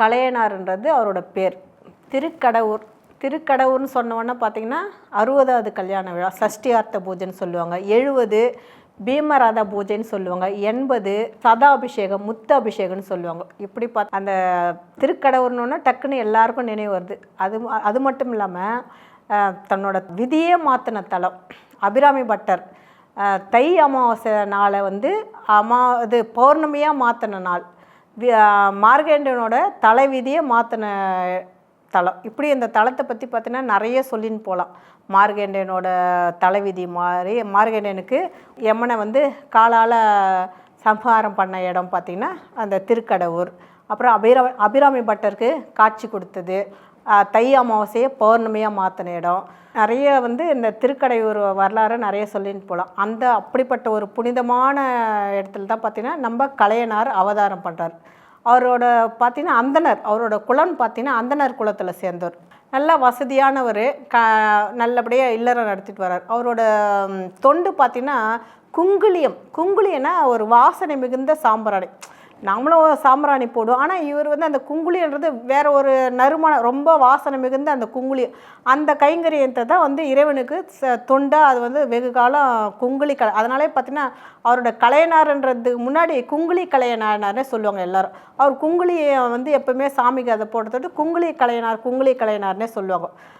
கலையனார்ன்றது அவரோட பேர். திருக்கடவுர் திருக்கடவுர்னு சொன்னோன்னா பார்த்திங்கன்னா 60வது கல்யாண விழா, சஷ்டியார்த்த பூஜைன்னு சொல்லுவாங்க. 70 பீமராதா பூஜைன்னு சொல்லுவாங்க. 80 சதாபிஷேகம், முத்து அபிஷேகம்னு சொல்லுவாங்க. இப்படி அந்த திருக்கடவுர்னோன்னா டக்குன்னு எல்லாருக்கும் நினைவு வருது. அது மட்டும் இல்லாமல் தன்னோட விதியே மாற்றின தலம் அபிராமி பட்டர் தை அமாவாசை நாளை இது பௌர்ணமியாக மாற்றின நாள், மார்கண்டனோட தலைவிதியை மாற்றின தலம். இப்படி இந்த தலத்தை பற்றி பார்த்தீங்கன்னா நிறைய சொல்லின்னு போகலாம். மார்கண்டனோட தலைவிதி மாதிரி மார்கண்டனுக்கு யமனை காலால் சம்ஹாரம் பண்ண இடம் பார்த்திங்கன்னா அந்த திருக்கடவுர். அப்புறம் அபிராமி பட்டருக்கு காட்சி கொடுத்தது, தை அமாவாசையை பௌர்ணமியாக மாற்றின இடம். நிறைய இந்த திருக்கடையூர் வரலாறு நிறைய சொல்லின்னு போகலாம். அப்படிப்பட்ட ஒரு புனிதமான இடத்துல தான் பார்த்திங்கன்னா நம்ம கலையனார் அவதாரம் பண்ணுறார். அவரோட பார்த்திங்கன்னா அந்தனர், அவரோட குலம் பார்த்திங்கன்னா அந்தனர் குலத்தில் சேர்ந்தவர். நல்ல வசதியானவர், நல்லபடியாக இல்லறம் நடத்திட்டு வர்றார். அவரோட தொண்டு பார்த்திங்கன்னா குங்குளியம்னா ஒரு வாசனை மிகுந்த சாம்பிராணி. நம்மளும் சாம்பிராணி போடுவோம், ஆனால் இவர் அந்த குங்குளின்றது வேற ஒரு நறுமணம், ரொம்ப வாசனை மிகுந்த அந்த குங்குளியம், அந்த கைங்கரியத்தை தான் இறைவனுக்கு தொண்டாக அது வெகு காலம் குங்குளி அதனாலே பார்த்தீங்கன்னா அவரோட கலையனார்ன்றதுக்கு முன்னாடி குங்குளி கலையனார்னே சொல்லுவாங்க எல்லாரும். அவர் குங்குளியை எப்பவுமே சாமிக்கு அதை போடுறதோடு குங்குளி கலையனார்னே சொல்லுவாங்க.